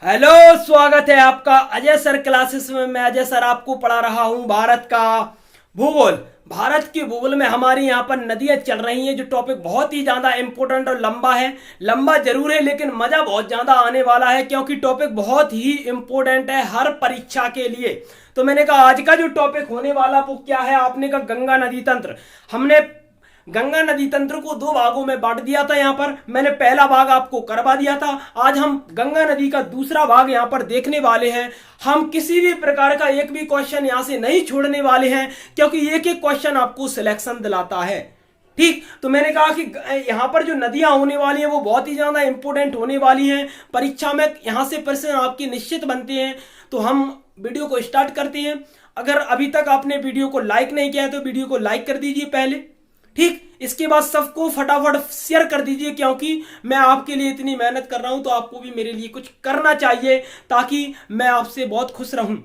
Hello, स्वागत है आपका अजय सर क्लासेस में। मैं अजय सर आपको पढ़ा रहा हूं भारत का भूगोल। भारत के भूगोल में हमारी यहाँ पर नदियां चल रही हैं, जो टॉपिक बहुत ही ज्यादा इंपॉर्टेंट और लंबा है। लंबा जरूर है लेकिन मजा बहुत ज्यादा आने वाला है, क्योंकि टॉपिक बहुत ही इंपॉर्टेंट है हर परीक्षा के लिए। तो मैंने कहा आज का जो टॉपिक होने वाला वो क्या है, आपने कहा गंगा नदी तंत्र। हमने गंगा नदी तंत्र को दो भागों में बांट दिया था। यहाँ पर मैंने पहला भाग आपको करवा दिया था। आज हम गंगा नदी का दूसरा भाग यहाँ पर देखने वाले हैं। हम किसी भी प्रकार का एक भी क्वेश्चन यहाँ से नहीं छोड़ने वाले हैं, क्योंकि एक एक क्वेश्चन आपको सिलेक्शन दिलाता है। ठीक, तो मैंने कहा कि यहाँ पर जो नदियां होने वाली हैं वो बहुत ही ज्यादा इंपॉर्टेंट होने वाली हैं परीक्षा में। यहाँ से प्रश्न आपके निश्चित बनते हैं। तो हम वीडियो को स्टार्ट करते हैं। अगर अभी तक आपने वीडियो को लाइक नहीं किया है तो वीडियो को लाइक कर दीजिए पहले। ठीक, इसके बाद सबको फटाफट शेयर कर दीजिए, क्योंकि मैं आपके लिए इतनी मेहनत कर रहा हूं तो आपको भी मेरे लिए कुछ करना चाहिए, ताकि मैं आपसे बहुत खुश रहूं।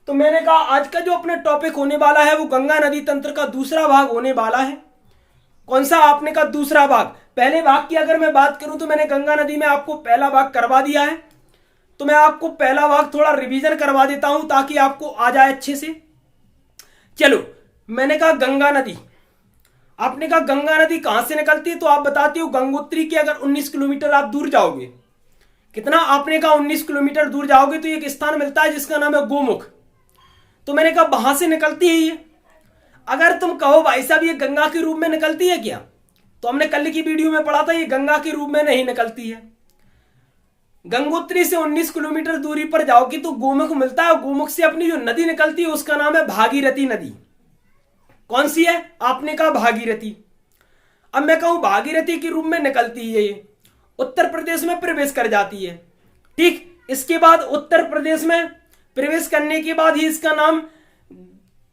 तो मैंने कहा आज का जो अपना टॉपिक होने वाला है वो गंगा नदी तंत्र का दूसरा भाग होने वाला है। कौन सा? आपने कहा दूसरा भाग। पहले भाग की अगर मैं बात करूं तो मैंने गंगा नदी में आपको पहला भाग करवा दिया है। तो मैं आपको पहला भाग थोड़ा रिवीजन करवा देता हूं ताकि आपको आ जाए अच्छे से। चलो, मैंने कहा गंगा नदी। आपने कहा गंगा नदी कहां से निकलती है, तो आप बताते हो गंगोत्री के अगर 19 किलोमीटर आप दूर जाओगे। कितना? आपने कहा 19 किलोमीटर दूर जाओगे तो एक स्थान मिलता है जिसका नाम है गोमुख। तो मैंने कहा वहां से निकलती है ये। अगर तुम कहो भाई साहब ये गंगा के रूप में निकलती है क्या, तो हमने कल की वीडियो में पढ़ा था ये गंगा के रूप में नहीं निकलती है। गंगोत्री से 19 किलोमीटर दूरी पर जाओगे तो गोमुख मिलता है। गोमुख से अपनी जो नदी निकलती है उसका नाम है भागीरथी नदी। कौन सी है? आपने कहा भागीरथी। अब मैं कहूं भागीरथी के रूप में निकलती है, ये उत्तर प्रदेश में प्रवेश कर जाती है। ठीक, इसके बाद उत्तर प्रदेश में प्रवेश करने के बाद ही इसका नाम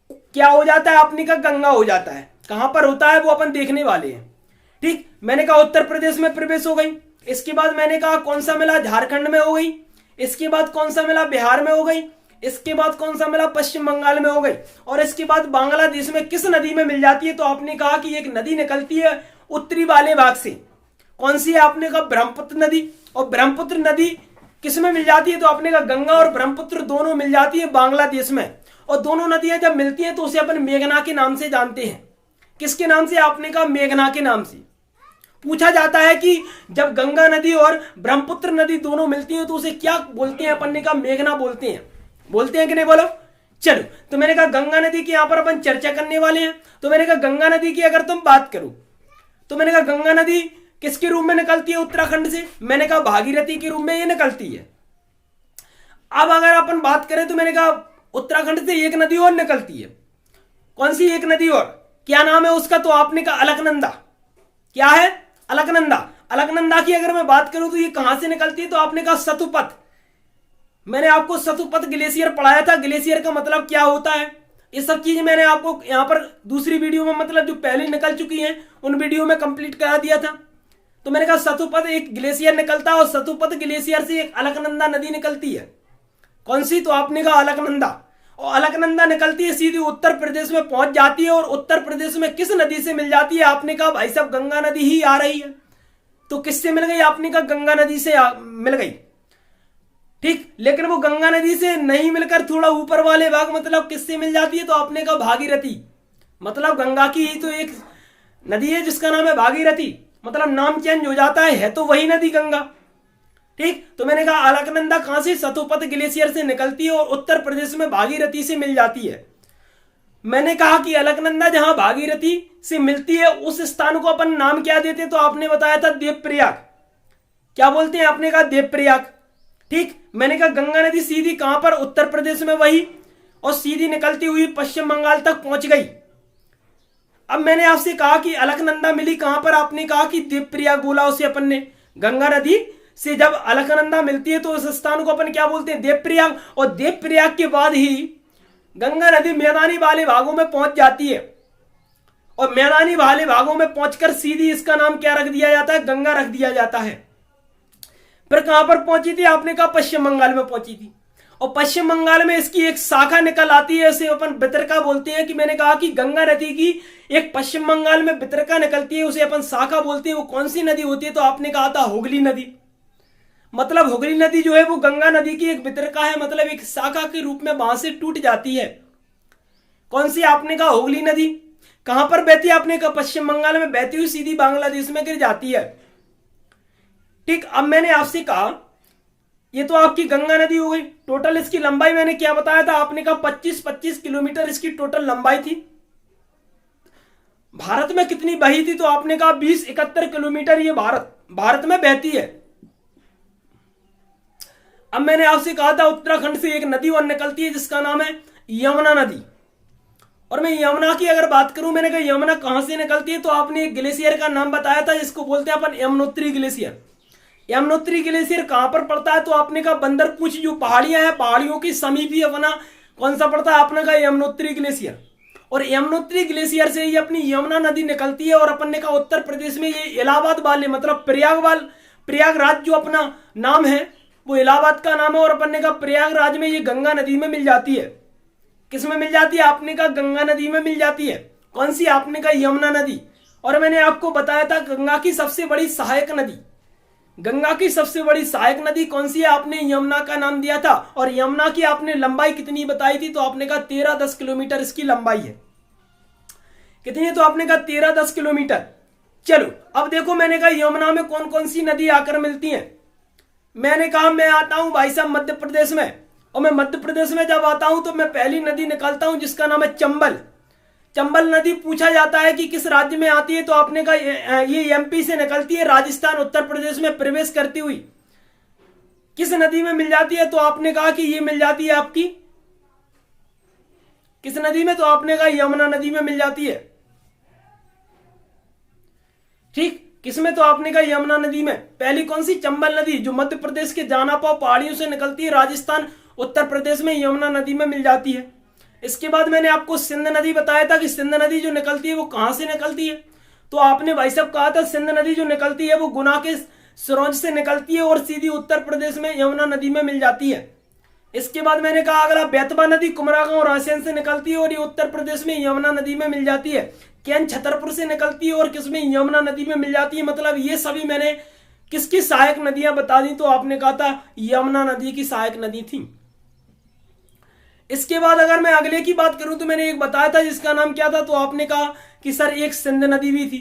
क्या हो जाता है? आपने कहा गंगा हो जाता है। कहां पर होता है वो अपन देखने वाले हैं। ठीक, मैंने कहा उत्तर प्रदेश में प्रवेश हो गई। इसके बाद मैंने कहा कौन सा मिला? झारखंड में हो गई। इसके बाद कौन सा मिला? बिहार में हो गई। इसके बाद कौन सा मिला? पश्चिम बंगाल में हो गई। और इसके बाद बांग्लादेश में किस नदी में मिल जाती है, तो आपने कहा कि एक नदी निकलती है उत्तरी वाले भाग से। कौन सी है? आपने कहा ब्रह्मपुत्र नदी। और ब्रह्मपुत्र नदी किस में मिल जाती है, तो आपने कहा गंगा और ब्रह्मपुत्र दोनों मिल जाती है बांग्लादेश में। और दोनों नदियां जब मिलती हैं तो उसे अपन मेघना के नाम से जानते हैं। किसके नाम से? आपने कहा मेघना के नाम से। पूछा जाता है कि जब गंगा नदी और ब्रह्मपुत्र नदी दोनों मिलती हैं तो उसे क्या बोलते हैं? अपन ने कहा मेघना बोलते हैं। बोलते हैं कि नहीं? बोलो। चलो, तो मैंने कहा गंगा नदी की यहां पर अपन चर्चा करने वाले हैं। तो मैंने कहा गंगा नदी की अगर तुम बात करो तो मैंने कहा गंगा नदी किसके रूप में निकलती है? उत्तराखंड से। मैंने कहा भागीरथी के रूप में ये निकलती है। अब अगर अपन बात करें तो मैंने कहा उत्तराखंड से एक नदी और निकलती है। कौन सी एक नदी और? क्या नाम है उसका? तो आपने कहा अलकनंदा। क्या है? अलकनंदा। अलकनंदा की अगर मैं बात करूं तो ये कहां से निकलती है, तो आपने कहा सतुपथ। मैंने आपको सतुपथ ग्लेशियर पढ़ाया था। ग्लेशियर का मतलब क्या होता है, ये सब चीज मैंने आपको यहां पर दूसरी वीडियो में, मतलब जो पहले निकल चुकी हैं उन वीडियो में कंप्लीट करा दिया था। तो मैंने कहा सतुपथ एक ग्लेशियर निकलता है और सतुपथ ग्लेशियर से एक अलकनंदा नदी निकलती है। कौन सी? तो आपने कहा अलकनंदा। और अलकनंदा निकलती है सीधी उत्तर प्रदेश में पहुंच जाती है। और उत्तर प्रदेश में किस नदी से मिल जाती है? आपने कहा भाई साहब गंगा नदी ही आ रही है। तो किससे मिल गई? आपने कहा गंगा नदी से मिल गई। ठीक, लेकिन वो गंगा नदी से नहीं मिलकर थोड़ा ऊपर वाले भाग मतलब किससे मिल जाती है? तो आपने कहा भागीरथी। मतलब गंगा की ही तो एक नदी है जिसका नाम है भागीरथी, मतलब नाम चेंज हो जाता है तो वही नदी गंगा। ठीक, तो मैंने कहा अलकनंदा कहां से? सतुपथ ग्लेशियर से निकलती है और उत्तर प्रदेश में भागीरथी से मिल जाती है। मैंने कहा कि अलकनंदा जहां भागीरथी से मिलती है उस स्थान को अपन नाम क्या देते, तो आपने बताया था देवप्रयाग। क्या बोलते हैं? आपने कहा देवप्रयाग। ठीक, मैंने कहा गंगा नदी सीधी कहां पर? उत्तर प्रदेश में वही, और सीधी निकलती हुई पश्चिम बंगाल तक पहुंच गई। अब मैंने आपसे कहा कि अलकनंदा मिली कहां पर? आपने कहा कि देवप्रयाग बोला उसे अपन ने। गंगा नदी से जब अलकनंदा मिलती है तो उस स्थान को अपन क्या बोलते हैं? देवप्रयाग। और देवप्रयाग के बाद ही गंगा नदी मैदानी वाले भागों में पहुंच जाती है। और मैदानी वाले भागों में पहुंचकर सीधी इसका नाम क्या रख दिया जाता है? गंगा रख दिया जाता है। फिर कहां पर पहुंची थी? आपने कहा पश्चिम बंगाल में पहुंची थी। और पश्चिम बंगाल में इसकी एक शाखा निकल आती है, इसे अपन वितरका बोलते हैं। कि मैंने कहा कि गंगा नदी की एक पश्चिम बंगाल में वितरका निकलती है, उसे अपन शाखा बोलते हैं। वो कौन सी नदी होती है? तो आपने कहा था हुगली नदी। मतलब हुगली नदी जो है वो गंगा नदी की एक वितरका है, मतलब एक शाखा के रूप में वहां से टूट जाती है। कौन सी? आपने कहा हुगली नदी। कहां पर बहती है? आपने कहा पश्चिम बंगाल में बहती हुई सीधी बांग्लादेश में गिर जाती है। ठीक, अब मैंने आपसे कहा ये तो आपकी गंगा नदी हो गई। टोटल इसकी लंबाई मैंने क्या बताया था? आपने कहा 25-25 किलोमीटर इसकी टोटल लंबाई थी। भारत में कितनी बही थी? तो आपने कहा 20-71 किलोमीटर ये भारत में बहती है। अब मैंने आपसे कहा था उत्तराखंड से एक नदी और निकलती है जिसका नाम है यमुना नदी। और मैं यमुना की अगर बात करूं, मैंने कहा यमुना कहां से निकलती है? तो आपने एक ग्लेशियर का नाम बताया था जिसको बोलते हैं अपन यमुनोत्री ग्लेशियर। यमुनोत्री ग्लेशियर कहां पर पड़ता है? तो आपने कहा बंदरपूछ जो पहाड़ियां हैं, पहाड़ियों के समीप ही अपना कौन सा पड़ता है? आपने कहा यमुनोत्री ग्लेशियर। और यमुनोत्री ग्लेशियर से ही अपनी यमुना नदी निकलती है। और अपन ने कहा उत्तर प्रदेश में ये इलाहाबाद वाले मतलब प्रयागराज जो अपना नाम है वो इलाहाबाद का नाम है। और अपन ने कहा प्रयागराज में ये गंगा नदी में मिल जाती है। किस में मिल जाती है? आपने कहा गंगा नदी में मिल जाती है। कौन सी? आपने कहा यमुना नदी। और मैंने आपको बताया था गंगा की सबसे बड़ी सहायक नदी, गंगा की सबसे बड़ी सहायक नदी कौन सी है? आपने यमुना का नाम दिया था। और यमुना की आपने लंबाई कितनी बताई थी? तो आपने कहा 13-10 किलोमीटर इसकी लंबाई है। कितनी है? तो आपने कहा 13-10 किलोमीटर। चलो अब देखो, मैंने कहा यमुना में कौन कौन सी नदी आकर मिलती हैं। मैंने कहा मैं आता हूं भाई साहब मध्य प्रदेश में, और मैं मध्य प्रदेश में जब आता हूं तो मैं पहली नदी निकालता हूं जिसका नाम है चंबल। चंबल नदी पूछा जाता है कि किस राज्य में आती है? तो आपने कहा ये एमपी से निकलती है, राजस्थान उत्तर प्रदेश में प्रवेश करती हुई किस नदी में मिल जाती है? तो आपने कहा कि ये मिल जाती है आपकी किस नदी में? तो आपने कहा यमुना नदी में मिल जाती है। ठीक, किसमें? तो आपने कहा यमुना नदी में। पहली कौन सी? चंबल नदी जो मध्य प्रदेश के जानापाव पहाड़ियों से निकलती है, राजस्थान उत्तर प्रदेश में यमुना नदी में मिल जाती है। इसके बाद मैंने आपको सिंध नदी बताया था कि सिंध नदी जो निकलती है वो कहां से निकलती है? तो आपने भाई साहब कहा था सिंध नदी जो निकलती है वो गुना के सिरोंज से निकलती है और सीधी उत्तर प्रदेश में यमुना नदी में मिल जाती है। इसके बाद मैंने कहा अगला बेतवा नदी कुमरागांव रायसेन से निकलती है और ये उत्तर प्रदेश में यमुना नदी में मिल जाती है। केन छतरपुर से निकलती है और किसमें? यमुना नदी में मिल जाती है। मतलब ये सभी मैंने किसकी सहायक नदियां बता दी? तो आपने कहा था यमुना नदी की सहायक नदी थी। इसके बाद अगर मैं अगले की बात करूं तो मैंने एक बताया था जिसका नाम क्या था? तो आपने कहा कि सर एक सिंध नदी भी थी।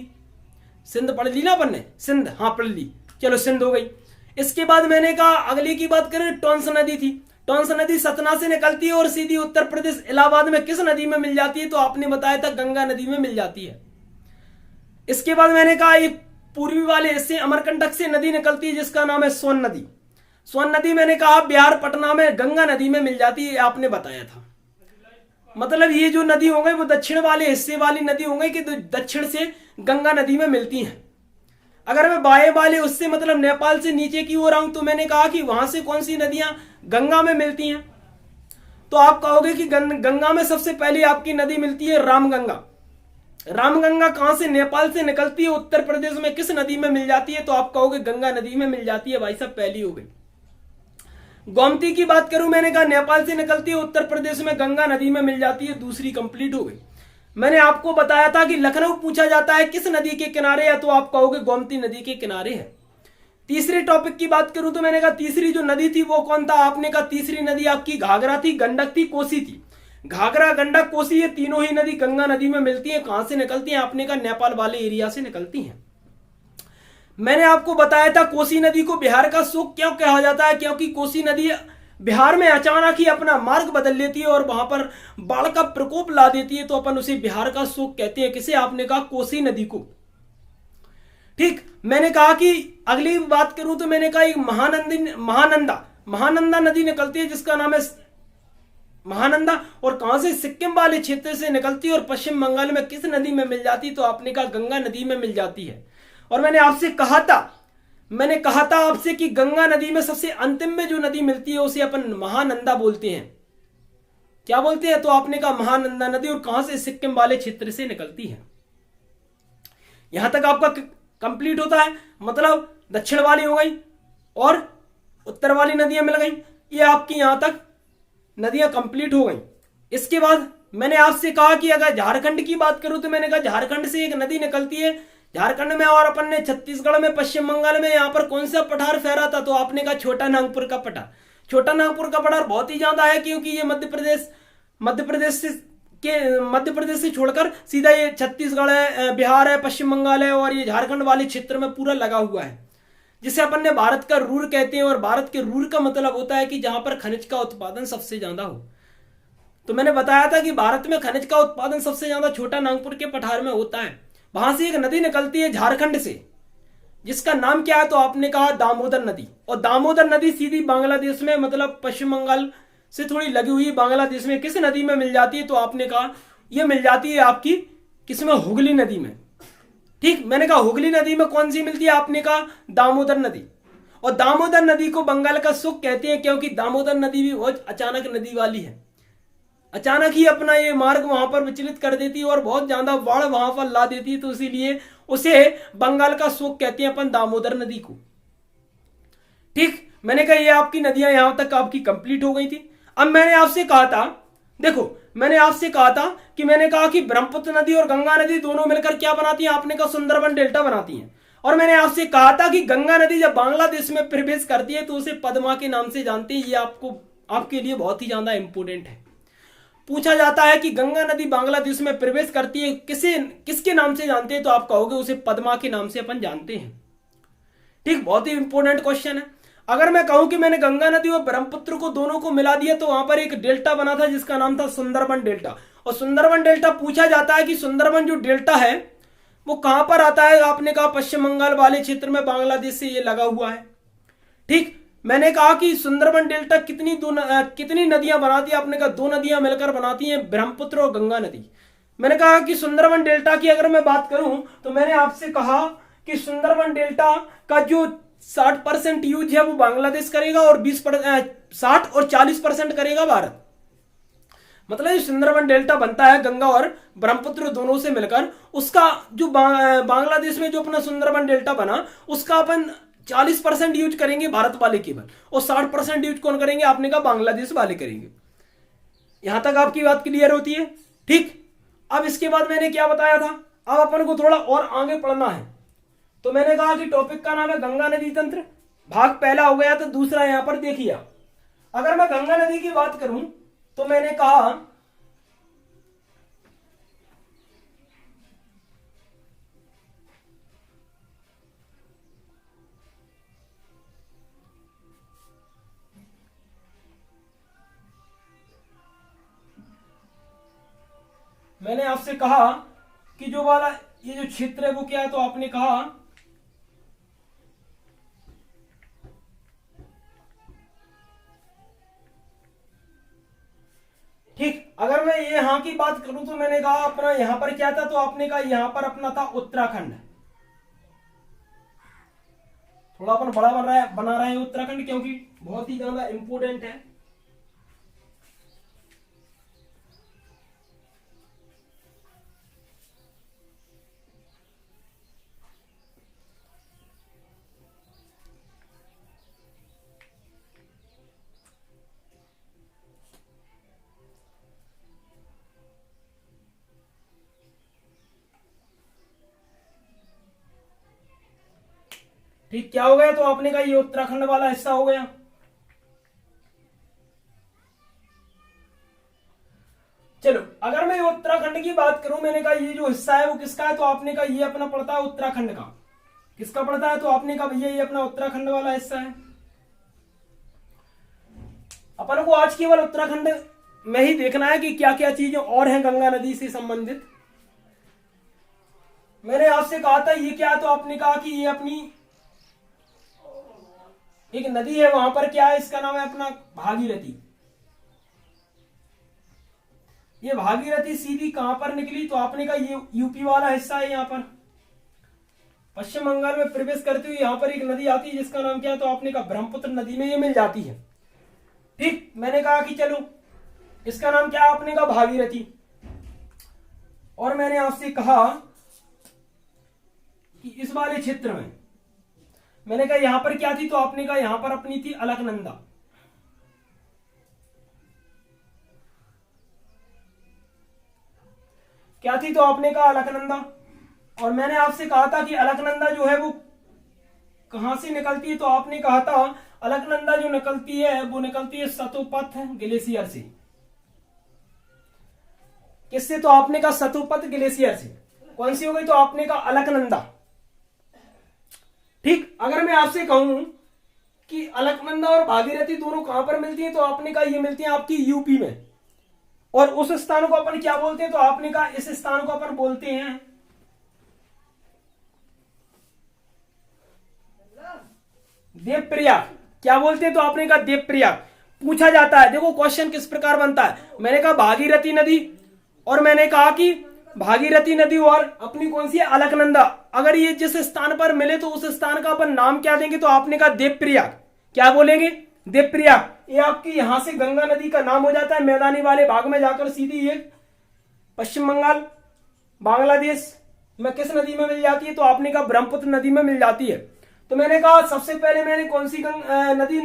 सिंध पढ़ ली ना अपन ने? सिंध, हाँ पढ़ ली। चलो सिंध हो गई। इसके बाद मैंने कहा अगले की बात करें, टोंस नदी थी। टोंस नदी सतना से निकलती है और सीधी उत्तर प्रदेश इलाहाबाद में किस नदी में मिल जाती है? तो आपने बताया था गंगा नदी में मिल जाती है। इसके बाद मैंने कहा एक पूर्वी वाले हिस्से अमरकंटक से नदी निकलती है जिसका नाम है सोन नदी। सोन नदी मैंने कहा बिहार पटना में गंगा नदी में मिल जाती है, आपने बताया था। मतलब ये जो नदी हो गई वो दक्षिण वाले हिस्से वाली नदी हो गई कि दक्षिण से गंगा नदी में मिलती हैं। अगर मैं बाएं वाले उससे मतलब नेपाल से नीचे की ओर आऊं तो मैंने कहा कि वहां से कौन सी नदियां गंगा में मिलती हैं? तो आप कहोगे कि गंगा में सबसे पहले आपकी नदी मिलती है रामगंगा। रामगंगा कहां से? नेपाल से निकलती है। उत्तर प्रदेश में किस नदी में मिल जाती है? तो आप कहोगे गंगा नदी में मिल जाती है। भाई साहब पहली हो गई। गोमती की बात करूं, मैंने कहा नेपाल से निकलती है, उत्तर प्रदेश में गंगा नदी में मिल जाती है। दूसरी कंप्लीट हो गई। मैंने आपको बताया था कि लखनऊ पूछा जाता है किस नदी के किनारे है? तो आप कहोगे गोमती नदी के किनारे है। तीसरे टॉपिक की बात करूं तो मैंने कहा तीसरी जो नदी थी वो कौन था? आपने कहा तीसरी नदी आपकी घाघरा थी, गंडक थी, कोसी थी। घाघरा, गंडक, कोसी ये तीनों ही नदी गंगा नदी में मिलती है। कहां से निकलती है? आपने कहा नेपाल वाले एरिया से निकलती हैं। मैंने आपको बताया था कोसी नदी को बिहार का शोक क्यों कहा जाता है? क्योंकि कोसी नदी बिहार में अचानक ही अपना मार्ग बदल लेती है और वहां पर बाढ़ का प्रकोप ला देती है, तो अपन उसे बिहार का शोक कहते हैं। किसे? आपने कहा कोसी नदी को। ठीक, मैंने कहा कि अगली बात करूं तो मैंने कहा एक महानंदा नदी निकलती है जिसका नाम है महानंदा। और कहां से? सिक्किम वाले क्षेत्र से निकलती है और पश्चिम बंगाल में किस नदी में मिल जाती? तो आपने कहा गंगा नदी में मिल जाती है। और मैंने कहा था आपसे कि गंगा नदी में सबसे अंतिम में जो नदी मिलती है उसे अपन महानंदा बोलते हैं। क्या बोलते हैं? तो आपने कहा महानंदा नदी। और कहां से? सिक्किम वाले क्षेत्र से निकलती है। यहां तक आपका कंप्लीट होता है। मतलब दक्षिण वाली हो गई और उत्तर वाली नदियां मिल गई। ये आपकी यहां तक नदियां कंप्लीट हो गई। इसके बाद मैंने आपसे कहा कि अगर झारखंड की बात करूं तो मैंने कहा झारखंड से एक नदी निकलती है झारखंड में, और अपन ने छत्तीसगढ़ में, पश्चिम बंगाल में यहाँ पर कौन सा पठार फहरा था? तो आपने कहा छोटा नागपुर का पठार। छोटा नागपुर का पठार बहुत ही ज्यादा है, क्योंकि ये मध्य प्रदेश से छोड़कर सीधा ये छत्तीसगढ़ है, बिहार है, पश्चिम बंगाल है, और ये झारखंड वाले क्षेत्र में पूरा लगा हुआ है, जिसे अपन ने भारत का रूर कहते हैं। और भारत के रूर का मतलब होता है कि जहां पर खनिज का उत्पादन सबसे ज्यादा हो। तो मैंने बताया था कि भारत में खनिज का उत्पादन सबसे ज्यादा छोटा नागपुर के पठार में होता है। वहां से एक नदी निकलती है झारखंड से, जिसका नाम क्या है? तो आपने कहा दामोदर नदी। और दामोदर नदी सीधी बांग्लादेश में, मतलब पश्चिम बंगाल से थोड़ी लगी हुई बांग्लादेश में किस नदी में मिल जाती है? तो आपने कहा यह मिल जाती है आपकी किसमें? हुगली नदी में। ठीक, मैंने कहा हुगली नदी में कौन सी मिलती है? आपने कहा दामोदर नदी। और दामोदर नदी को बंगाल का सुख कहते हैं, क्योंकि दामोदर नदी भी बहुत अचानक नदी वाली है। अचानक ही अपना ये मार्ग वहां पर विचलित कर देती है और बहुत ज्यादा बाढ़ वहां पर ला देती है, तो इसीलिए उसे बंगाल का सुख कहते हैं अपन दामोदर नदी को। ठीक, मैंने कहा ये आपकी नदियां यहां तक आपकी कंप्लीट हो गई थी। अब मैंने आपसे कहा था, देखो मैंने आपसे कहा था कि मैंने कहा कि ब्रह्मपुत्र नदी और गंगा नदी दोनों मिलकर क्या बनाती हैं? आपने कहा सुंदरबन डेल्टा बनाती हैं। और मैंने आपसे कहा था कि गंगा नदी जब बांग्लादेश में प्रवेश करती है तो उसे पद्मा के नाम से जानते हैं। ये आपके लिए बहुत ही ज्यादा इंपोर्टेंट है। पूछा जाता है कि गंगा नदी बांग्लादेश में प्रवेश करती है, किसके नाम से जानते हैं? तो आप कहोगे उसे पद्मा के नाम से अपन जानते हैं। ठीक, बहुत ही इंपोर्टेंट क्वेश्चन है। अगर मैं कहूं कि मैंने गंगा नदी और ब्रह्मपुत्र को दोनों को मिला दिया, तो वहां पर एक डेल्टा बना था जिसका नाम था सुंदरबन डेल्टा। और सुंदरबन डेल्टा पूछा जाता है कि सुंदरबन जो डेल्टा है वो कहां पर आता है? आपने कहा पश्चिम बंगाल वाले क्षेत्र में, बांग्लादेश से ये लगा हुआ है। ठीक, मैंने कहा कि सुंदरबन डेल्टा कितनी नदियां बनाती है? आपने कहा 2 नदियां मिलकर बनाती हैं, ब्रह्मपुत्र और गंगा नदी। मैंने कहा कि सुंदरबन डेल्टा की अगर मैं बात करूं तो मैंने आपसे कहा कि सुंदरबन डेल्टा का जो 60% यूज है वो बांग्लादेश करेगा और 60 और 40% करेगा भारत। मतलब सुंदरबन डेल्टा बनता है गंगा और ब्रह्मपुत्र दोनों से मिलकर, उसका जो बांग्लादेश में जो अपना सुंदरबन डेल्टा बना उसका अपन 40% यूज करेंगे भारत वाले केवल, और 60% यूज कौन करेंगे? आपने कहा बांग्लादेश वाले करेंगे। यहां तक आपकी बात क्लियर होती है? ठीक, अब इसके बाद मैंने क्या बताया था? अब अपन को थोड़ा और आगे पढ़ना है। तो मैंने कहा कि टॉपिक का नाम है गंगा नदी तंत्र, भाग पहला हो गया। तो दूसरा यहां पर देखिए, अगर मैं गंगा नदी की बात करूं तो मैंने कहा मैंने आपसे कहा कि जो वाला ये जो क्षेत्र है वो क्या है? तो आपने कहा ठीक, अगर मैं यहां की बात करूं तो मैंने कहा अपना यहां पर क्या था? तो आपने कहा यहां पर अपना था उत्तराखंड। थोड़ा अपन बड़ा बना रहे हैं उत्तराखंड, क्योंकि बहुत ही ज्यादा इंपोर्टेंट है। ठीक, क्या हो गया? तो आपने कहा ये उत्तराखंड वाला हिस्सा हो गया। चलो, अगर मैं उत्तराखंड की बात करूं, मैंने कहा ये जो हिस्सा है वो किसका है? तो आपने कहा ये अपना पड़ता है उत्तराखंड का। किसका पड़ता है? तो आपने कहा भैया ये अपना उत्तराखंड वाला हिस्सा है। अपन को आज केवल उत्तराखंड में ही देखना है कि क्या क्या चीजें और हैं गंगा नदी से संबंधित। मैंने आपसे कहा था ये क्या है? तो आपने कहा कि ये अपनी एक नदी है, वहां पर क्या है? इसका नाम है अपना भागीरथी। ये भागीरथी सीधी कहां पर निकली? तो आपने कहा ये यूपी वाला हिस्सा है। यहां पर पश्चिम बंगाल में प्रवेश करते हुए यहां पर एक नदी आती है जिसका नाम क्या है? तो आपने कहा ब्रह्मपुत्र नदी में ये मिल जाती है। ठीक, मैंने कहा कि चलो इसका नाम क्या है? आपने कहा भागीरथी। और मैंने आपसे कहा कि इस वाले क्षेत्र में मैंने कहा यहां पर क्या थी? तो आपने कहा यहां पर अपनी थी अलकनंदा। क्या थी? तो आपने कहा अलकनंदा। और मैंने आपसे कहा था कि अलकनंदा जो है वो कहां से निकलती है, तो आपने कहा था अलकनंदा जो निकलती है वो निकलती है सतोपथ ग्लेशियर से। किससे? तो आपने कहा सतोपथ ग्लेशियर से। कौन सी हो गई? तो आपने कहा अलकनंदा। ठीक, अगर मैं आपसे कहूं कि अलकनंदा और भागीरथी दोनों कहां पर मिलती हैं, तो आपने कहा ये मिलती हैं आपकी यूपी में। और उस स्थान को अपन क्या बोलते हैं? तो आपने कहा इस स्थान को अपन बोलते हैं देवप्रयाग। क्या बोलते हैं? तो आपने कहा देवप्रयाग। पूछा जाता है, देखो क्वेश्चन किस प्रकार बनता है। मैंने कहा भागीरथी नदी, और मैंने कहा कि भागीरथी नदी और अपनी कौन सी है? अलकनंदा। अगर ये जिस स्थान पर मिले तो उस स्थान का अपन नाम क्या देंगे? तो आपने कहा देवप्रयाग। क्या बोलेंगे? देवप्रयाग। ये आपकी यहां से गंगा नदी का नाम हो जाता है, मैदानी वाले भाग में जाकर सीधी ये पश्चिम बंगाल बांग्लादेश में किस नदी में मिल जाती है? तो आपने कहा ब्रह्मपुत्र नदी में मिल जाती है। तो मैंने कहा सबसे पहले मैंने कौन सी नदी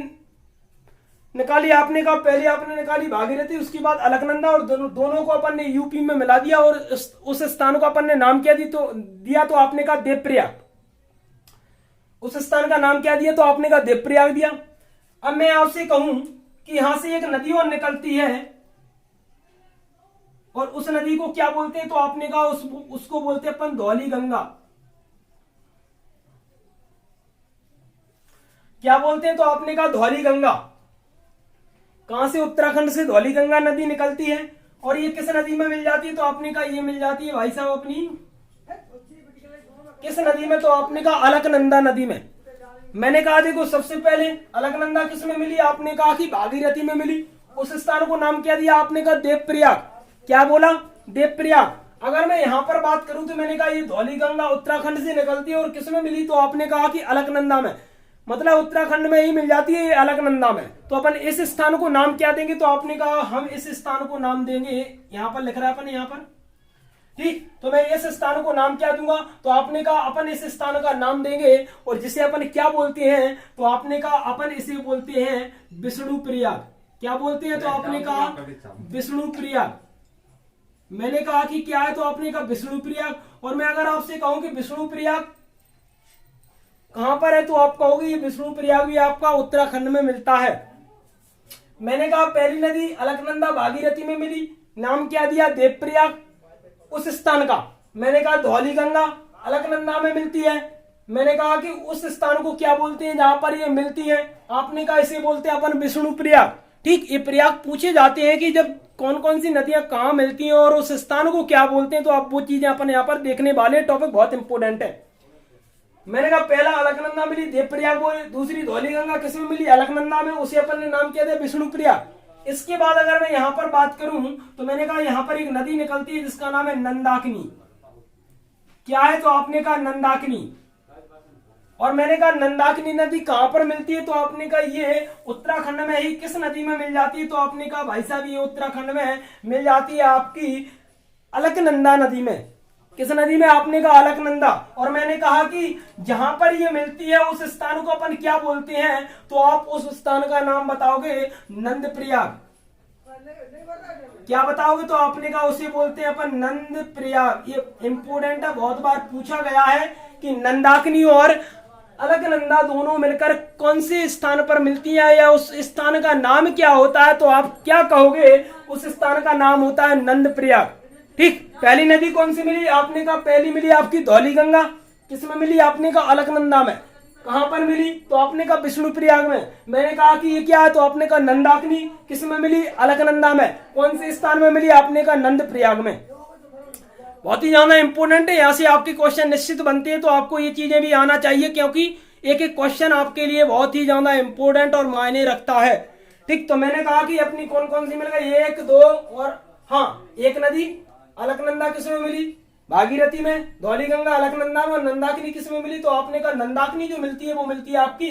निकाली? आपने कहा पहले आपने निकाली भागीरथी, उसके बाद अलकनंदा, और दोनों को अपन ने यूपी में मिला दिया और उस स्थान को अपन ने नाम क्या दिया? तो आपने कहा देवप्रयाग। उस स्थान का नाम क्या दिया? तो आपने कहा देवप्रयाग दिया। अब मैं आपसे कहूं कि यहां से एक नदी और निकलती है, और उस नदी को क्या बोलते हैं? तो आपने कहा उसको बोलते हैं अपन धौली गंगा। क्या बोलते हैं? तो आपने कहा धौली गंगा। कहां से? उत्तराखंड से धौली गंगा नदी निकलती है, और ये किस नदी में मिल जाती है? तो आपने कहा ये मिल जाती है भाई साहब अपनी किस नदी में? तो आपने कहा अलकनंदा नदी में। मैंने कहा देखो सबसे पहले अलकनंदा किस में मिली? आपने कहा कि भागीरथी में मिली। उस स्थान को नाम क्या दिया? आपने कहा देवप्रयाग। क्या बोला? देवप्रयाग। अगर मैं यहां पर बात करूं तो मैंने कहा ये धौली गंगा उत्तराखंड से निकलती है और किस में मिली? तो आपने कहा कि अलकनंदा में, मतलब उत्तराखंड में ही मिल जाती है ये अलकनंदा में। तो अपन इस स्थान को नाम क्या देंगे? तो आपने कहा हम इस स्थान को नाम देंगे, यहां पर लिख रहा है अपन यहां पर, ठीक। तो मैं इस स्थान को नाम क्या दूंगा? तो आपने कहा अपन इस स्थान का नाम देंगे, और जिसे अपन क्या बोलते हैं? तो आपने कहा अपन इसे बोलते हैं विष्णुप्रयाग। क्या बोलते हैं? तो आपने कहा विष्णुप्रयाग। मैंने कहा कि क्या है? तो आपने कहा विष्णुप्रयाग। और मैं अगर आपसे कहूं कि विष्णुप्रयाग कहां पर है, तो आप कहोगे ये विष्णुप्रयाग भी आपका उत्तराखंड में मिलता है। मैंने कहा पहली नदी अलकनंदा भागीरथी में मिली, नाम क्या दिया? देवप्रयाग। उस स्थान का मैंने कहा धौली गंगा अलकनंदा में मिलती है। मैंने कहा कि उस स्थान को क्या बोलते हैं जहां पर ये मिलती है? आपने कहा इसे बोलते हैं अपन विष्णुप्रयाग। ठीक, ये प्रयाग पूछे जाते हैं कि जब कौन कौन सी नदियां कहां मिलती हैं और उस स्थान को क्या बोलते हैं, तो आप वो चीजें अपन यहाँ पर देखने वाले। टॉपिक बहुत इंपॉर्टेंट है। मैंने कहा पहला अलकनंदा मिली देवप्रयाग बोले, दूसरी धौली गंगा किसमें मिली? अलकनंदा में, उसे अपन ने नाम किया था विष्णुप्रयाग। इसके बाद अगर मैं यहां पर बात करूं तो मैंने कहा यहां पर एक नदी निकलती है जिसका नाम है नंदाकिनी। क्या है? तो आपने कहा नंदाकिनी। और मैंने कहा नंदाकिनी नदी कहां पर मिलती है? तो आपने कहा ये उत्तराखंड में ही। किस नदी में मिल जाती है? तो आपने कहा भाई साहब ये उत्तराखंड में मिल जाती है आपकी अलकनंदा नदी में। किस नदी में? आपने कहा अलकनंदा। और मैंने कहा कि जहां पर ये मिलती है उस स्थान को अपन क्या बोलते हैं? तो आप उस स्थान का नाम बताओगे नंदप्रयाग। क्या बताओगे? तो आपने कहा उसे बोलते हैं अपन नंदप्रयाग। ये इंपोर्टेंट है, बहुत बार पूछा गया है कि नंदाकिनी और अलकनंदा दोनों मिलकर कौन से स्थान पर मिलती है या उस स्थान का नाम क्या होता है? तो आप क्या कहोगे? उस स्थान का नाम होता है नंदप्रयाग। ठीक, पहली नदी कौन सी मिली? आपने कहा पहली मिली आपकी धौली गंगा। किसमें मिली? आपने कहा अलकनंदा में। कहां पर मिली? तो आपने कहा विष्णुप्रयाग में। मैंने कहा कि ये क्या है? तो आपने कहा नंदाकिनी। किसमें मिली? अलकनंदा में। कौन से स्थान में मिली? आपने कहा नंदप्रयाग में। बहुत ही ज्यादा इंपोर्टेंट है, यहाँ से आपके क्वेश्चन निश्चित बनते हैं, तो आपको ये चीजें भी आना चाहिए क्योंकि एक एक क्वेश्चन आपके लिए बहुत ही ज्यादा इंपोर्टेंट और मायने रखता है। ठीक, तो मैंने कहा कि अपनी कौन कौन सी मिल गई? 1 2 और हाँ, एक नदी अलकनंदा किसमें मिली? भागीरथी में। धौली गंगा अलकनंदा में। और नंदाकिनी किसमें मिली? तो आपने कहा नंदाकिनी जो मिलती है वो मिलती है आपकी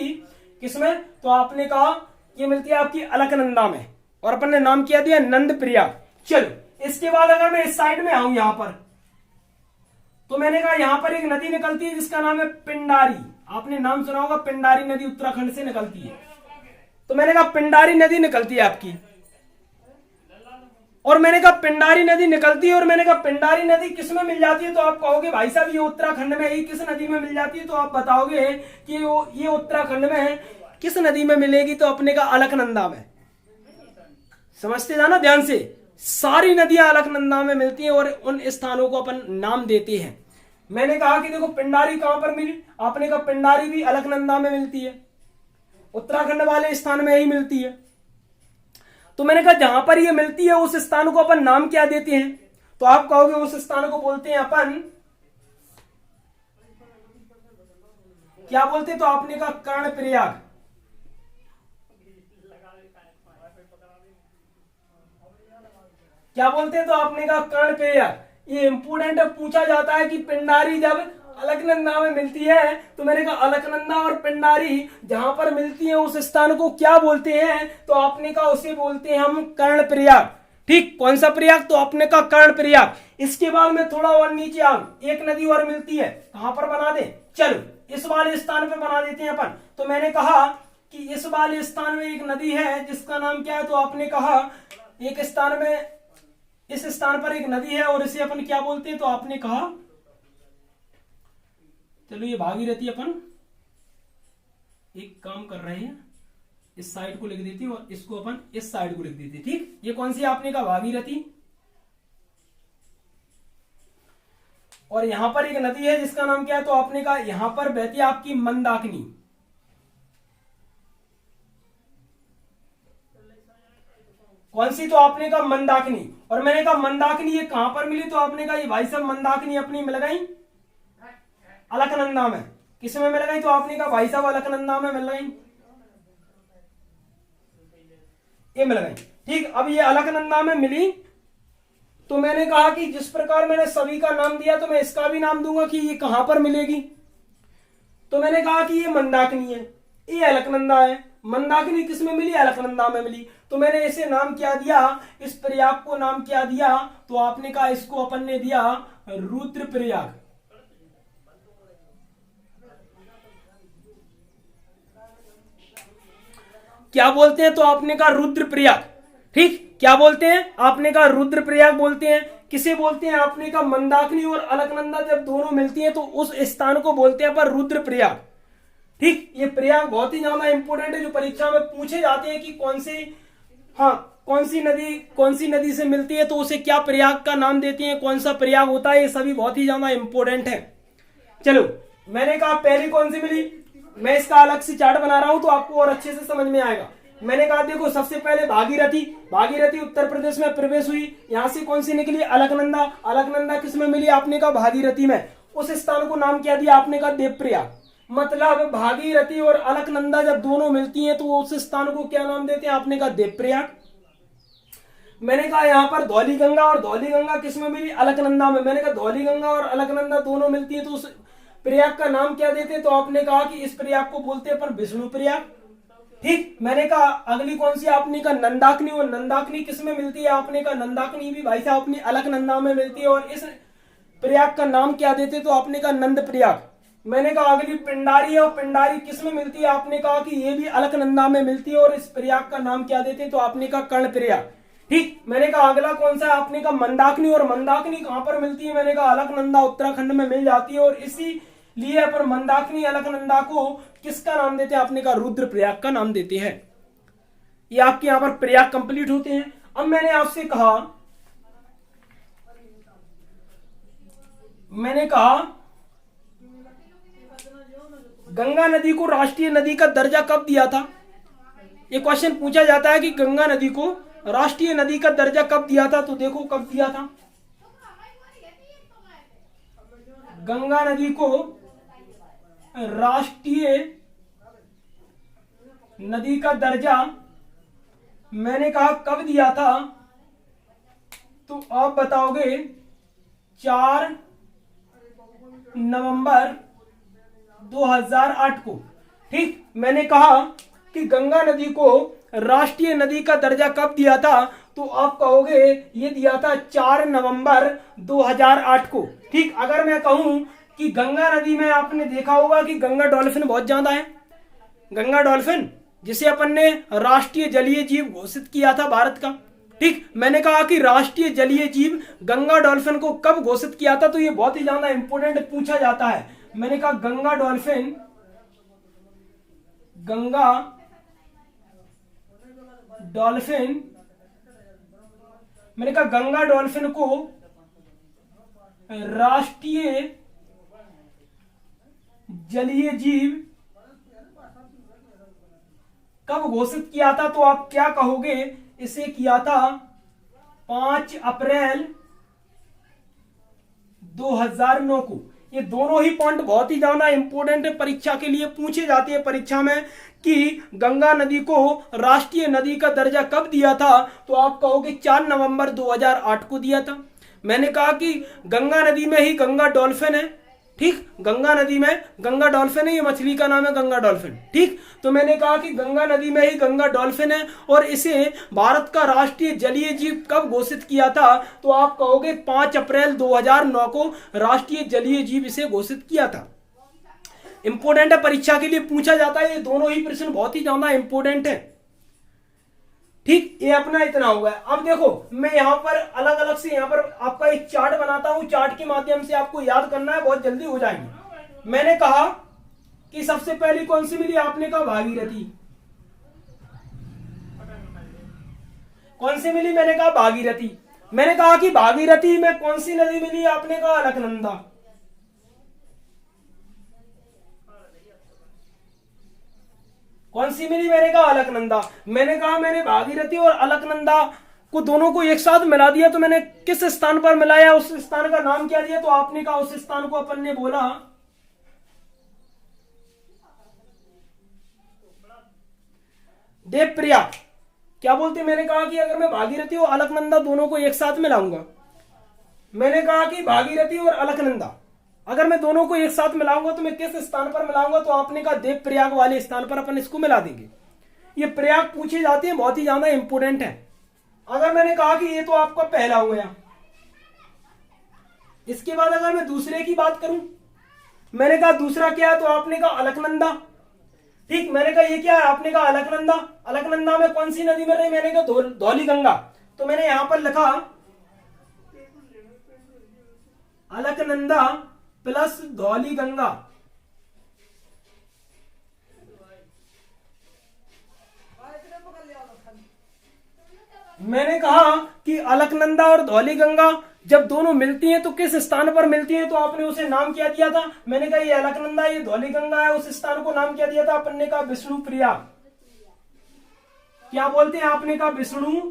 किसमें? तो आपने कहा ये मिलती है आपकी अलकनंदा में, और अपन ने नाम किया दिया नंदप्रयाग। चलो इसके बाद अगर मैं इस साइड में आऊं यहां पर, तो मैंने कहा यहां पर एक नदी निकलती है जिसका नाम है पिंडारी। आपने नाम सुना होगा, पिंडारी नदी उत्तराखंड से निकलती है। तो मैंने कहा पिंडारी नदी निकलती है आपकी। और मैंने कहा पिंडारी नदी निकलती है, और मैंने कहा पिंडारी नदी किस में मिल जाती है, तो आप कहोगे भाई साहब ये उत्तराखंड में ही किस नदी में मिल जाती है, तो आप बताओगे कि ये उत्तराखंड में किस नदी में मिलेगी, तो अपने का अलकनंदा में। समझते जाना ध्यान से, सारी नदियां अलकनंदा में मिलती हैं और उन स्थानों को अपन नाम देते हैं। मैंने कहा कि देखो पिंडारी कहां पर मिली, आपने कहा पिंडारी भी अलकनंदा में मिलती है, उत्तराखंड वाले स्थान में ही मिलती है। तो मैंने कहा जहां पर ये मिलती है उस स्थान को अपन नाम क्या देते हैं, तो आप कहोगे उस स्थान को बोलते हैं अपन क्या बोलते हैं, तो आपने कहा कर्णप्रयाग। क्या बोलते हैं, तो आपने कहा कर्णप्रयाग। ये इंपोर्टेंट पूछा जाता है कि पिंडारी जब अलकनंदा में मिलती है, तो मैंने कहा अलकनंदा और पिंडारी जहां पर मिलती है उस स्थान को क्या बोलते हैं, तो आपने कहा उसे बोलते हैं हम कर्णप्रयाग। ठीक, कौन सा प्रयाग, तो आपने कहा कर्णप्रयाग। इसके बाद में थोड़ा और नीचे आऊं, एक नदी और मिलती है, कहां पर बना दे, चलो इस वाले स्थान पर बना देते हैं अपन। तो मैंने कहा कि इस वाले स्थान में एक नदी है जिसका नाम क्या है, तो आपने कहा एक स्थान में, इस स्थान पर एक नदी है और इसे अपन क्या बोलते हैं, तो आपने कहा चलो ये भागीरथी। अपन एक काम कर रहे हैं, इस साइड को लिख देती हूं और इसको अपन इस साइड को लिख देते हैं। ठीक, ये कौन सी आपने कहा भागीरथी, और यहां पर एक नदी है जिसका नाम क्या है, तो आपने कहा यहां पर बहती है आपकी मंदाकिनी। कौन सी, तो आपने कहा मंदाकिनी। और मैंने कहा मंदाकिनी ये कहां पर मिली, तो आपने कहा ये भाई साहब मंदाकिनी अपनी मिल गई अलकनंदा में। किस में मिल गई, तो आपने कहा भाई साहब अलकनंदा में मिल गई, ये मिल गई। ठीक, अब ये अलकनंदा में मिली, तो मैंने कहा कि जिस प्रकार मैंने सभी का नाम दिया तो मैं इसका भी नाम दूंगा कि ये कहां पर मिलेगी। तो मैंने कहा कि ये मंदाकिनी है, ये अलकनंदा है। मंदाकिनी किस में मिली, अलकनंदा में मिली। तो मैंने इसे नाम क्या दिया, इस प्रयाग को नाम क्या दिया, तो आपने कहा इसको अपन ने दिया रुद्रप्रयाग। क्या बोलते हैं, तो आपने कहा रुद्रप्रयाग। ठीक, क्या बोलते हैं, आपने कहा रुद्रप्रयाग बोलते हैं। किसे बोलते हैं, आपने कहा मंदाकिनी और अलकनंदा जब दोनों मिलती हैं तो उस स्थान को बोलते हैं पर रुद्रप्रयाग। ठीक, ये प्रयाग बहुत ही ज्यादा इंपोर्टेंट है, जो परीक्षा में पूछे जाते हैं कि कौन सी नदी से मिलती है तो उसे क्या प्रयाग का नाम देते हैं, कौन सा प्रयाग होता है, ये सभी बहुत ही ज्यादा इंपोर्टेंट है। चलो, मैंने कहा पहली कौन सी मिली, मैं इसका अलग से चार्ट बना रहा हूं तो आपको और अच्छे से समझ में आएगा। मैंने कहा देखो सबसे पहले भागीरथी उत्तर प्रदेश में प्रवेश हुई, यहां से कौन सी निकली, अलकनंदा किस में मिली, आपने कहा भागीरथी में। उस स्थान को नाम क्या दिया, आपने कहा देवप्रयाग। मतलब भागीरथी और अलकनंदा जब दोनों मिलती हैं तो उस स्थान को क्या नाम देते हैं, आपने कहा देवप्रयाग। मैंने कहा यहाँ पर धौलीगंगा, और धौलीगंगा किस में मिली, अलकनंदा में। मैंने कहा धौलीगंगा और अलकनंदा दोनों मिलती है तो उस प्रयाग का नाम क्या देते हैं, तो आपने कहा कि इस प्रयाग को बोलते हैं पर विष्णु प्रयाग। ठीक, मैंने कहा अगली कौन सी, आपने कहा नंदाकिनी, और नंदाकिनी किस में मिलती है, आपने कहा नंदाकिनी भी भाई साहब अपनी अलकनंदा में मिलती है और इस प्रयाग का नाम क्या देते, तो आपने कहा नंद प्रयाग। मैंने कहा अगली पिंडारी है, और पिंडारी किस में मिलती है, आपने कहा कि ये भी अलकनंदा में मिलती है और इस प्रयाग का नाम क्या देते हैं, तो आपने कहा कर्णप्रयाग। ठीक, मैंने कहा अगला कौन सा, आपने कहा मंदाकिनी, और मंदाकिनी कहां पर मिलती है, मैंने कहा अलकनंदा उत्तराखंड में मिल जाती है और इसीलिए पर मंदाकिनी अलकनंदा को किसका नाम देते हैं, आपने कहा रुद्रप्रयाग का नाम देते हैं। ये आपके यहां पर प्रयाग कंप्लीट होते हैं। अब मैंने आपसे कहा, गंगा नदी को राष्ट्रीय नदी का दर्जा कब दिया था। ये क्वेश्चन पूछा जाता है कि गंगा नदी को राष्ट्रीय नदी का दर्जा कब दिया था, तो देखो कब दिया था। गंगा नदी को राष्ट्रीय नदी का दर्जा मैंने कहा कब दिया था, तो आप बताओगे 4 नवंबर 2008 को। ठीक, मैंने कहा कि गंगा नदी को राष्ट्रीय नदी का दर्जा कब दिया था, तो आप कहोगे ये दिया था 4 नवंबर 2008 को। ठीक, अगर मैं कहूं कि गंगा नदी में आपने देखा होगा कि गंगा डॉल्फिन बहुत ज्यादा है। गंगा डॉल्फिन जिसे अपन ने राष्ट्रीय जलीय जीव घोषित किया था भारत का, ठीक, मैंने कहा कि राष्ट्रीय जलीय जीव गंगा डॉल्फिन को कब घोषित किया था, तो ये बहुत ही ज्यादा इंपोर्टेंट पूछा जाता है। मैंने कहा गंगा डॉल्फिन मैंने कहा गंगा डॉल्फिन को राष्ट्रीय जलीय जीव कब घोषित किया था, तो आप क्या कहोगे, इसे किया था 5 अप्रैल 2009 को। ये दोनों ही पॉइंट बहुत ही ज्यादा इंपोर्टेंट है, परीक्षा के लिए पूछे जाते हैं परीक्षा में कि गंगा नदी को राष्ट्रीय नदी का दर्जा कब दिया था, तो आप कहोगे 4 नवंबर 2008 को दिया था। मैंने कहा कि गंगा नदी में ही गंगा डॉल्फिन है, ठीक, गंगा नदी में गंगा डॉल्फिन है, ये मछली का नाम है गंगा डॉल्फिन, ठीक। तो मैंने कहा कि गंगा नदी में ही गंगा डॉल्फिन है और इसे भारत का राष्ट्रीय जलीय जीव कब घोषित किया था, तो आप कहोगे 5 अप्रैल 2009 को राष्ट्रीय जलीय जीव इसे घोषित किया था। इंपोर्टेंट है, परीक्षा के लिए पूछा जाता है, ये दोनों ही प्रश्न बहुत ही ज्यादा इंपोर्टेंट है, ठीक। ये अपना इतना हो गया। अब देखो मैं यहाँ पर अलग अलग से यहाँ पर आपका एक चार्ट बनाता हूं, चार्ट के माध्यम से आपको याद करना है, बहुत जल्दी हो जाएगी। मैंने कहा कि सबसे पहली कौन सी मिली, आपने कहा भागीरथी। कौन सी मिली, मैंने कहा भागीरथी। मैंने कहा कि भागीरथी में कौन सी नदी मिली, आपने कहा अलकनंदा। कौन सी मिली, मैंने कहा अलकनंदा। मैंने कहा मैंने भागीरथी और अलकनंदा को दोनों को एक साथ मिला दिया, तो मैंने किस स्थान पर मिलाया, उस स्थान का नाम क्या दिया, तो आपने कहा उस स्थान को अपन ने बोला देवप्रयाग। क्या बोलते, मैंने कहा कि अगर मैं भागीरथी और अलकनंदा दोनों को एक साथ मिलाऊंगा, मैंने कहा कि भागीरथी और अलकनंदा अगर मैं दोनों को एक साथ मिलाऊंगा तो मैं किस स्थान पर मिलाऊंगा, तो आपने कहा देवप्रयाग वाले स्थान पर अपन इसको मिला देंगे। ये प्रयाग पूछे जाते हैं, बहुत ही ज्यादा इंपोर्टेंट है। अगर मैंने कहा कि ये तो आपका पहला हो गया, इसके बाद अगर मैं दूसरे की बात करूं, मैंने कहा दूसरा क्या है, तो आपने कहा अलकनंदा, ठीक। मैंने कहा ये क्या है, आपने कहा अलकनंदा। अलकनंदा में कौन सी नदी मिल रही, मैंने कहा धौली गंगा। तो मैंने यहां पर लिखा अलकनंदा प्लस धौली गंगा। मैंने कहा कि अलकनंदा और धौली गंगा जब दोनों मिलती हैं तो किस स्थान पर मिलती हैं, तो आपने उसे नाम क्या दिया था, मैंने कहा ये अलकनंदा ये धौली गंगा है, उस स्थान को नाम क्या दिया था, अपन ने कहा विष्णुप्रयाग। क्या बोलते हैं, आपने कहा विष्णु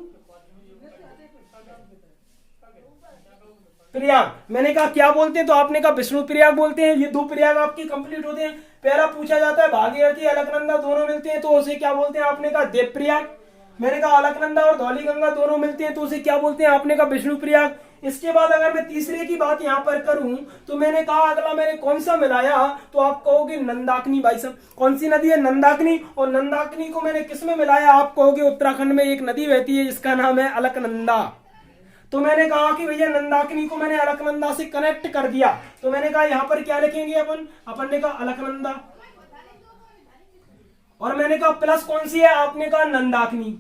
प्रयाग। मैंने कहा क्या बोलते हैं, तो आपने कहा विष्णु प्रयाग बोलते हैं। ये 2 प्रयाग आपके कंप्लीट होते हैं। पहला पूछा जाता है भागीरथी अलकनंदा दोनों मिलते हैं तो उसे क्या बोलते हैं, आपने कहा देवप्रयाग। मैंने कहा अलकनंदा और धौली गंगा दोनों मिलते हैं तो उसे क्या बोलते हैं, आपने कहा विष्णु प्रयाग। इसके बाद अगर मैं तीसरे की बात यहां पर करूं तो मैंने कहा अगला मैंने कौन सा मिलाया, तो आप कहोगे नंदाकिनी। भाई साहब कौन सी नदी है, नंदाकिनी। और नंदाकिनी को मैंने किस में मिलाया, आप कहोगे उत्तराखंड में एक नदी बहती है जिसका नाम है अलकनंदा। तो मैंने कहा कि भैया नंदाकिनी को मैंने अलकनंदा से कनेक्ट कर दिया, तो मैंने कहा यहां पर क्या लिखेंगे अपन ने कहा अलकनंदा, और मैंने कहा प्लस कौन सी है, आपने कहा नंदाकिनी।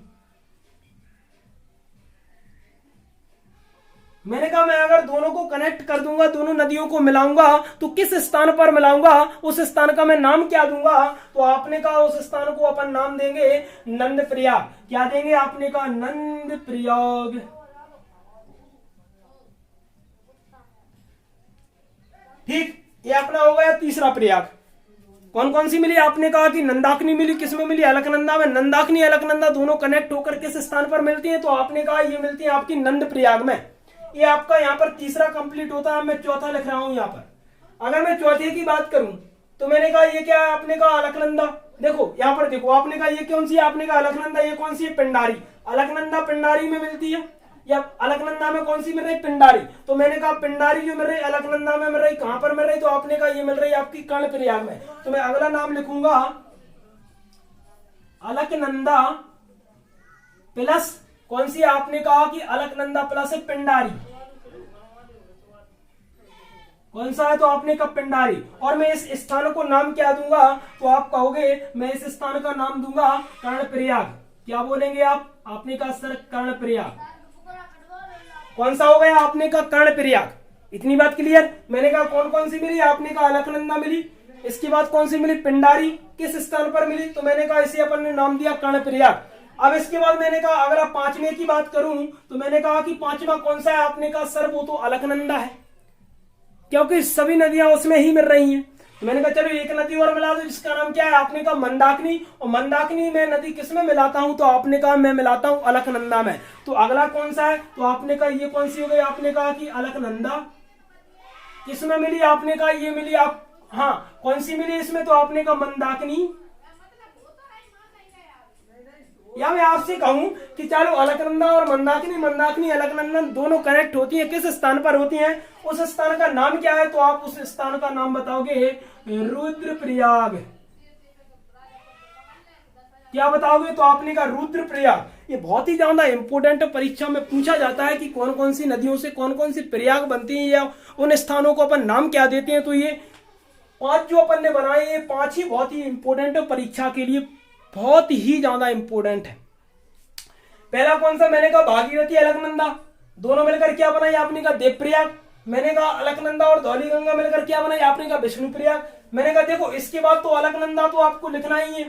मैंने कहा मैं अगर दोनों को कनेक्ट कर दूंगा, दोनों नदियों को मिलाऊंगा तो किस स्थान पर मिलाऊंगा, उस स्थान का मैं नाम क्या दूंगा, तो आपने कहा उस स्थान को अपन नाम देंगे नंदप्रयाग। क्या देंगे, आपने कहा नंदप्रयाग। ठीक, ये अपना हो गया तीसरा प्रयाग। कौन कौन सी मिली, आपने कहा कि नंदाकिनी मिली, किसमें मिली, अलकनंदा में। नंदाकिनी अलकनंदा दोनों कनेक्ट होकर किस स्थान पर मिलती हैं, तो आपने कहा ये मिलती है आपकी नंदप्रयाग में। ये आपका यहाँ पर तीसरा कंप्लीट होता है। मैं चौथा लिख रहा हूं यहाँ पर। अगर मैं चौथे की बात करूं तो मैंने कहा ये क्या है, आपने कहा अलकनंदा। देखो यहाँ पर देखो, आपने कहा ये कौन सी है, आपने कहा अलकनंदा। ये कौन सी है, पिंडारी। अलकनंदा पिंडारी में मिलती है, या अलकनंदा में कौन सी मिल रही, पिंडारी। तो मैंने कहा पिंडारी जो मिल रही अलकनंदा में मिल रही, कहां पर मिल रही, तो आपने कहा ये मिल रही आपकी कर्णप्रयाग में। तो मैं अगला नाम लिखूंगा अलकनंदा प्लस कौन सी, आपने कहा कि अलकनंदा प्लस पिंडारी। कौन सा है, तो आपने कहा पिंडारी। और मैं इस स्थान को नाम क्या दूंगा, तो आप कहोगे मैं इस स्थान का नाम दूंगा कर्णप्रयाग। क्या बोलेंगे आप, आपने कहा सर कर्णप्रयाग। कौन सा हो गया आपने का कर्णप्रयाग। इतनी बात क्लियर। मैंने कहा कौन कौन सी मिली, आपने कहा अलकनंदा मिली, इसके बाद कौन सी मिली, पिंडारी, किस स्थान पर मिली, तो मैंने कहा इसे अपन ने नाम दिया कर्णप्रयाग। अब इसके बाद मैंने कहा अगर आप पांचवें की बात करूं तो मैंने कहा कि पांचवा कौन सा है, आपने कहा सर वो तो अलकनंदा है, क्योंकि सभी नदियां उसमें ही मिल रही हैं। तो मैंने कहा चलो एक नदी और मिला दो, जिसका नाम क्या है, आपने कहा मंदाकिनी, और मंदाकिनी में नदी किस में मिलाता हूं, तो आपने कहा मैं मिलाता हूं अलकनंदा में। तो अगला कौन सा है, तो आपने कहा ये कौन सी हो गई, आपने कहा कि अलकनंदा किस में मिली, आपने कहा ये मिली आप, हाँ कौन सी मिली इसमें, तो आपने कहा मंदाकिनी। या मैं आपसे कहूं कि चलो अलकनंदा और मंदाकिनी, मंदाकिनी अलकनंदा दोनों कनेक्ट होती हैं, किस स्थान पर होती हैं, उस स्थान का नाम क्या है, तो आप उस स्थान का नाम बताओगे रुद्रप्रयाग। क्या बताओगे, तो आपने कहा रुद्रप्रयाग। ये बहुत ही ज्यादा इंपोर्टेंट परीक्षा में पूछा जाता है कि कौन कौन सी नदियों से कौन कौन सी प्रयाग बनती हैं या उन स्थानों को अपन नाम क्या देते हैं। तो ये पांच जो अपन ने बनाए, ये पांच ही बहुत ही इंपोर्टेंट परीक्षा के लिए बहुत ही ज्यादा इंपोर्टेंट है। पहला कौन सा, मैंने कहा भागीरथी अलकनंदा दोनों मिलकर क्या बनाई, आपने कहा देवप्रयाग। मैंने कहा अलकनंदा और धौलीगंगा मिलकर क्या बनाई, आपने कहा विष्णुप्रयाग। मैंने कहा देखो इसके बाद तो अलकनंदा तो आपको लिखना ही है,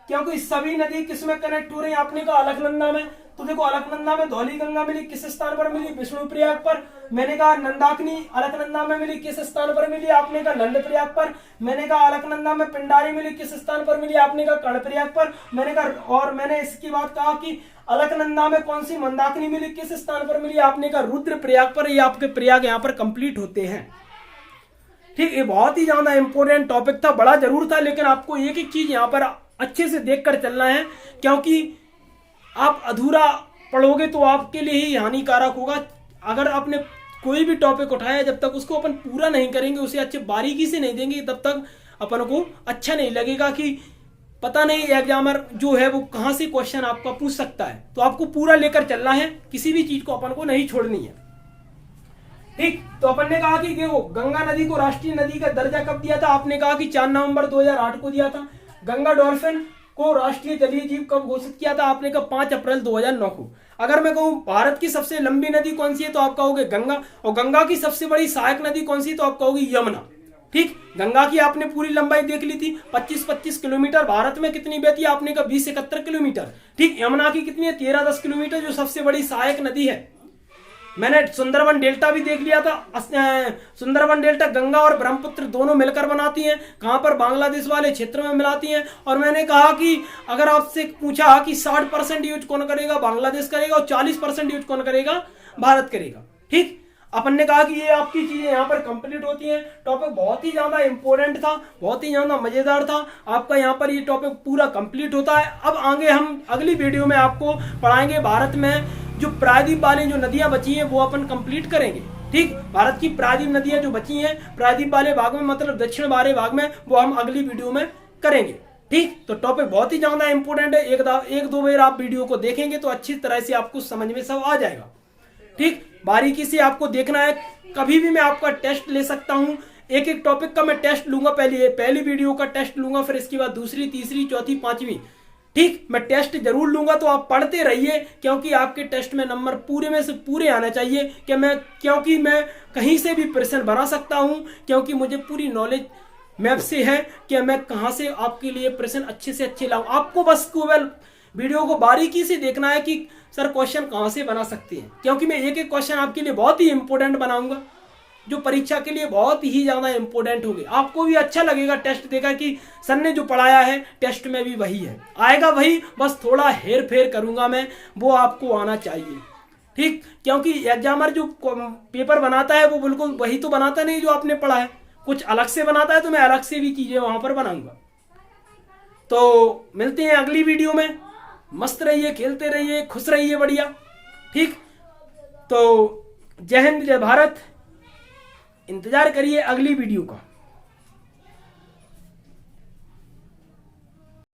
क्योंकि सभी नदी किसमें कनेक्ट हो रही है, आपने कहा अलकनंदा में। तो देखो अलकनंदा में धौलीगंगा मिली, किस स्थान पर मिली, विष्णुप्रयाग पर। मैंने कहा नंदाकिनी अलकनंदा में मिली, किस स्थान पर मिली, आपने कहा नंदप्रयाग पर। मैंने कहा अलकनंदा में पिंडारी मिली, किस स्थान पर मिली, आपने कहा कर्णप्रयाग पर। मैंने कहा और मैंने इसकी बात कहा कि अलकनंदा में कौन सी मंदाकिनी मिली, किस स्थान पर मिली, आपने कहा रुद्रप्रयाग पर। ये आपके प्रयाग यहाँ पर कंप्लीट होते हैं। ठीक, ये बहुत ही ज्यादा इंपॉर्टेंट टॉपिक था, बड़ा जरूर था, लेकिन आपको एक एक चीज यहाँ पर अच्छे से देखकर चलना है, क्योंकि आप अधूरा पढ़ोगे तो आपके लिए ही हानिकारक होगा। अगर आपने कोई भी टॉपिक उठाया, जब तक उसको अपन पूरा नहीं करेंगे, उसे अच्छे बारीकी से नहीं देंगे, तब तक अपन को अच्छा नहीं लगेगा कि पता नहीं एग्जामर जो है वो कहां से क्वेश्चन आपका पूछ सकता है। तो आपको पूरा लेकर चलना है, किसी भी चीज को अपन को नहीं छोड़नी है। ठीक, तो अपन ने कहा कि देखो गंगा नदी को राष्ट्रीय नदी का दर्जा कब दिया था, आपने कहा कि 4 नवंबर 2008 को दिया था। गंगा डॉल्फिन को राष्ट्रीय जलीय जीव कब घोषित किया था, आपने कहा 5 अप्रैल 2009 को। अगर मैं कहूं भारत की सबसे लंबी नदी कौन सी है, तो आप कहोगे गंगा। और गंगा की सबसे बड़ी सहायक नदी कौन सी, तो आप कहोगे यमुना। ठीक, गंगा की आपने पूरी लंबाई देख ली थी, 25-25 किलोमीटर। भारत में कितनी बहती है, आपने कहा 20-71 किलोमीटर। ठीक, यमुना की कितनी है, 13-10 किलोमीटर, जो सबसे बड़ी सहायक नदी है। मैंने सुंदरबन डेल्टा भी देख लिया था। सुंदरबन डेल्टा गंगा और ब्रह्मपुत्र दोनों मिलकर बनाती हैं, कहां पर, बांग्लादेश वाले क्षेत्र में मिलाती हैं। और मैंने कहा कि अगर आपसे पूछा कि 60% यूज कौन करेगा, बांग्लादेश करेगा, और 40% यूज कौन करेगा, भारत करेगा। ठीक, अपन ने कहा कि ये आपकी चीजें यहाँ पर कंप्लीट होती हैं। टॉपिक बहुत ही ज्यादा इंपॉर्टेंट था, बहुत ही ज्यादा मजेदार था, आपका यहाँ पर ये टॉपिक पूरा कंप्लीट होता है। अब आगे हम अगली वीडियो में आपको पढ़ाएंगे भारत में जो प्रायद्वीप वाली जो नदियां बची हैं वो अपन कंप्लीट करेंगे। ठीक, भारत की प्रायद्वीप नदियां जो बची हैं प्रायद्वीप वाले भाग में, मतलब दक्षिण वाले भाग में, वो हम अगली वीडियो में करेंगे। ठीक, तो टॉपिक बहुत ही ज्यादा इंपॉर्टेंट है। एक दो बार आप वीडियो को देखेंगे तो अच्छी तरह से आपको समझ में सब आ जाएगा। ठीक, बारीकी से आपको देखना है। कभी भी मैं आपका टेस्ट ले सकता हूँ, एक एक टॉपिक का मैं टेस्ट लूंगा। पहली वीडियो का टेस्ट लूंगा, फिर इसके बाद दूसरी, तीसरी, चौथी, पांचवी। ठीक, मैं टेस्ट जरूर लूंगा, तो आप पढ़ते रहिए, क्योंकि आपके टेस्ट में नंबर पूरे में से पूरे आने चाहिए। क्योंकि मैं कहीं से भी प्रश्न बना सकता हूं, क्योंकि मुझे पूरी नॉलेज मैप से है कि मैं कहां से आपके लिए प्रश्न अच्छे से अच्छे लाऊं। आपको बस केवल वीडियो को बारीकी से देखना है कि सर क्वेश्चन कहां से बना सकते हैं, क्योंकि मैं एक एक क्वेश्चन आपके लिए बहुत ही इंपॉर्टेंट बनाऊंगा, जो परीक्षा के लिए बहुत ही ज्यादा इंपॉर्टेंट होगी। आपको भी अच्छा लगेगा टेस्ट देखा कि सर ने जो पढ़ाया है टेस्ट में भी वही है, आएगा वही, बस थोड़ा हेर फेर करूंगा मैं, वो आपको आना चाहिए। ठीक, क्योंकि एग्जामर जो पेपर बनाता है वो बिल्कुल वही तो बनाता नहीं जो आपने पढ़ा है, कुछ अलग से बनाता है, तो मैं अलग से भी चीजें वहां पर बनाऊंगा। तो मिलते हैं अगली वीडियो में। मस्त रहिए, खेलते रहिए, खुश रहिए, बढ़िया। ठीक, तो जय हिंद, जय भारत। इंतजार करिए अगली वीडियो का।